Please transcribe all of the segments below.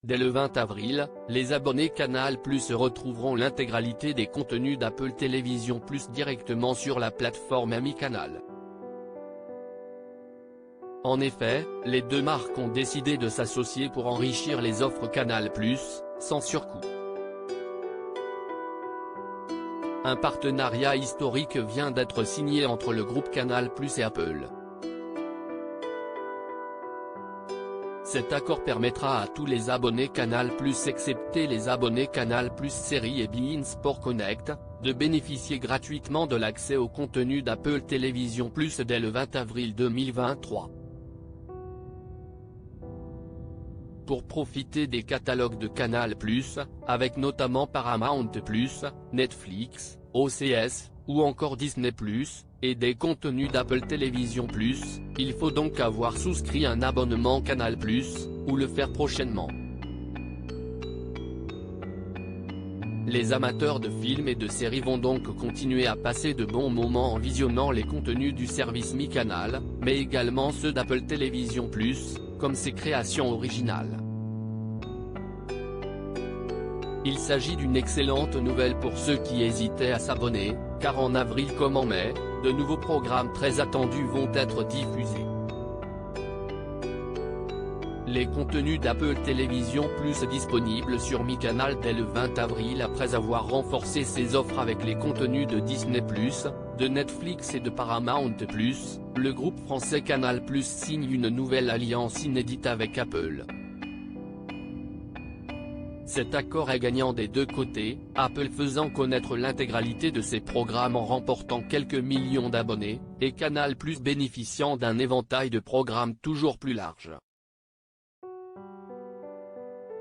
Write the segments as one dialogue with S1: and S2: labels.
S1: Dès le 20 avril, les abonnés Canal+ retrouveront l'intégralité des contenus d'Apple Télévision+ directement sur la plateforme Mi Canal. En effet, les deux marques ont décidé de s'associer pour enrichir les offres Canal+, sans surcoût. Un partenariat historique vient d'être signé entre le groupe Canal+ et Apple. Cet accord permettra à tous les abonnés Canal+, excepté les abonnés Canal+ Série et beIN Sport Connect, de bénéficier gratuitement de l'accès au contenu d'Apple Télévision+ dès le 20 avril 2023. Pour profiter des catalogues de Canal+, avec notamment Paramount+, Netflix, OCS, ou encore Disney+, et des contenus d'Apple Télévision+, il faut donc avoir souscrit un abonnement Canal+, ou le faire prochainement. Les amateurs de films et de séries vont donc continuer à passer de bons moments en visionnant les contenus du service Mi Canal, mais également ceux d'Apple Télévision+, comme ses créations originales. Il s'agit d'une excellente nouvelle pour ceux qui hésitaient à s'abonner, car en avril comme en mai, de nouveaux programmes très attendus vont être diffusés. Les contenus d'Apple Télévision+ disponibles sur Mi Canal dès le 20 avril après avoir renforcé ses offres avec les contenus de Disney+, de Netflix et de Paramount+, le groupe français Canal+ signe une nouvelle alliance inédite avec Apple. Cet accord est gagnant des deux côtés, Apple faisant connaître l'intégralité de ses programmes en remportant quelques millions d'abonnés, et Canal+ bénéficiant d'un éventail de programmes toujours plus large.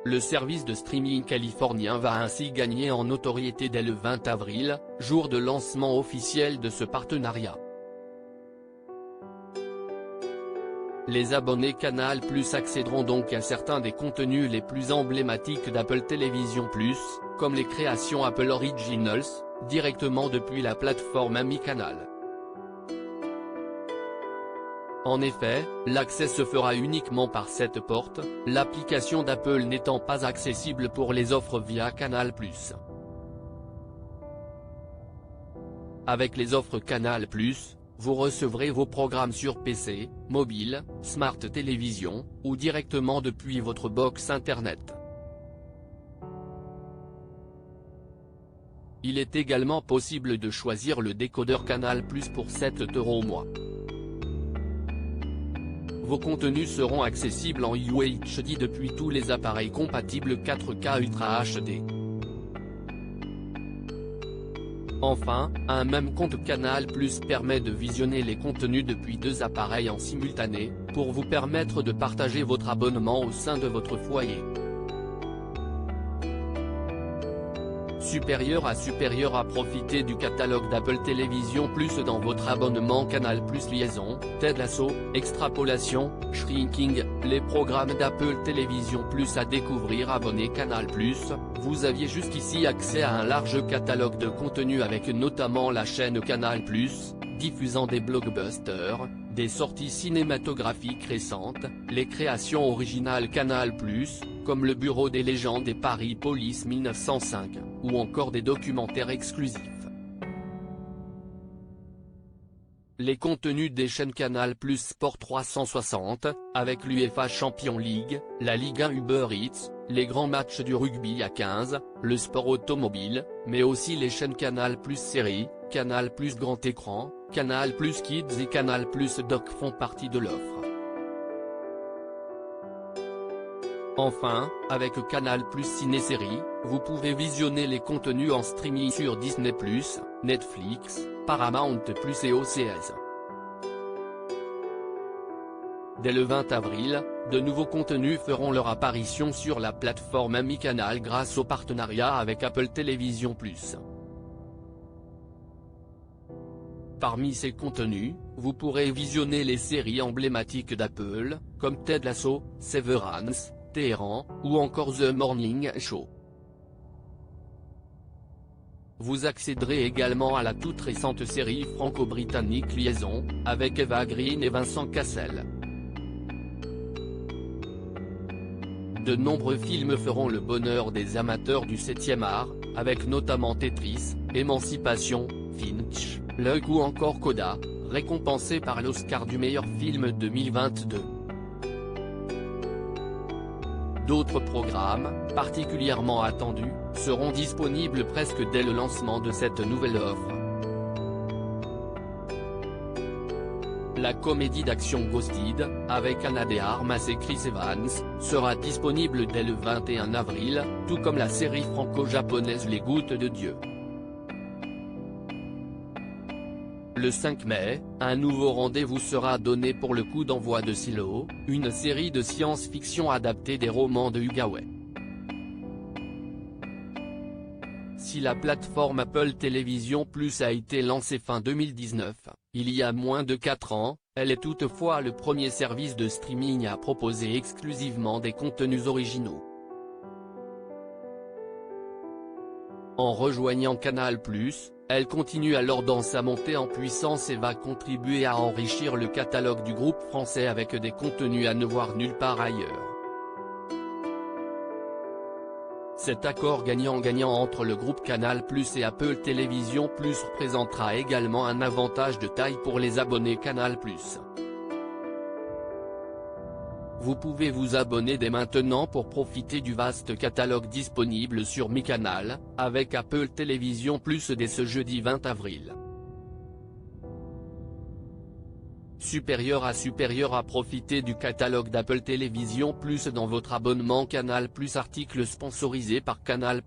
S1: Le service de streaming californien va ainsi gagner en notoriété dès le 20 avril, jour de lancement officiel de ce partenariat. Les abonnés Canal+ accéderont donc à certains des contenus les plus emblématiques d'Apple Télévision+, comme les créations Apple Originals, directement depuis la plateforme Mi Canal. En effet, l'accès se fera uniquement par cette porte, l'application d'Apple n'étant pas accessible pour les offres via Canal+. Avec les offres Canal+, vous recevrez vos programmes sur PC, mobile, Smart Télévision, ou directement depuis votre box Internet. Il est également possible de choisir le décodeur Canal+ pour 7 € au mois. Vos contenus seront accessibles en UHD depuis tous les appareils compatibles 4K Ultra HD. Enfin, un même compte Canal+ permet de visionner les contenus depuis deux appareils en simultané, pour vous permettre de partager votre abonnement au sein de votre foyer. Supérieur à profiter du catalogue d'Apple Télévision+ dans votre abonnement Canal+ Liaison, Ted Lasso, Extrapolation, Shrinking, les programmes d'Apple Télévision+ à découvrir. Abonné Canal+, vous aviez jusqu'ici accès à un large catalogue de contenus avec notamment la chaîne Canal+, diffusant des blockbusters, des sorties cinématographiques récentes, les créations originales Canal+, comme Le Bureau des légendes et Paris Police 1905, ou encore des documentaires exclusifs. Les contenus des chaînes Canal+ Sport 360, avec l'UEFA Champions League, la Ligue 1 Uber Eats, les grands matchs du rugby à 15, le sport automobile, mais aussi les chaînes Canal+ Série, Canal+ Grand Écran, Canal+ Kids et Canal+ Doc font partie de l'offre. Enfin, avec Canal+ Ciné-Série, vous pouvez visionner les contenus en streaming sur Disney+, Netflix, Paramount+ et OCS. Dès le 20 avril, de nouveaux contenus feront leur apparition sur la plateforme Mi Canal grâce au partenariat avec Apple Télévision+. Parmi ces contenus, vous pourrez visionner les séries emblématiques d'Apple, comme Ted Lasso, Severance, Téhéran, ou encore The Morning Show. Vous accéderez également à la toute récente série franco-britannique Liaison, avec Eva Green et Vincent Cassel. de nombreux films feront le bonheur des amateurs du 7e art, avec notamment Tetris, Émancipation, Finch, L'Œil ou encore Coda, récompensé par l'Oscar du meilleur film 2022. D'autres programmes, particulièrement attendus, seront disponibles presque dès le lancement de cette nouvelle offre. La comédie d'action Ghosted, avec Ana de Armas et Chris Evans, sera disponible dès le 21 avril, tout comme la série franco-japonaise Les Gouttes de Dieu. Le 5 mai, un nouveau rendez-vous sera donné pour le coup d'envoi de Silo, une série de science-fiction adaptée des romans de Hugaway. Si la plateforme Apple TV+ a été lancée fin 2019, il y a moins de 4 ans, elle est toutefois le premier service de streaming à proposer exclusivement des contenus originaux. En rejoignant Canal+, elle continue alors dans sa montée en puissance et va contribuer à enrichir le catalogue du groupe français avec des contenus à ne voir nulle part ailleurs. Cet accord gagnant-gagnant entre le groupe Canal+ et Apple TV+ représentera également un avantage de taille pour les abonnés Canal+. Vous pouvez vous abonner dès maintenant pour profiter du vaste catalogue disponible sur Mi Canal, avec Apple TV+ dès ce jeudi 20 avril. Supérieur à profiter du catalogue d'Apple TV+ dans votre abonnement Canal+. Article sponsorisé par Canal+.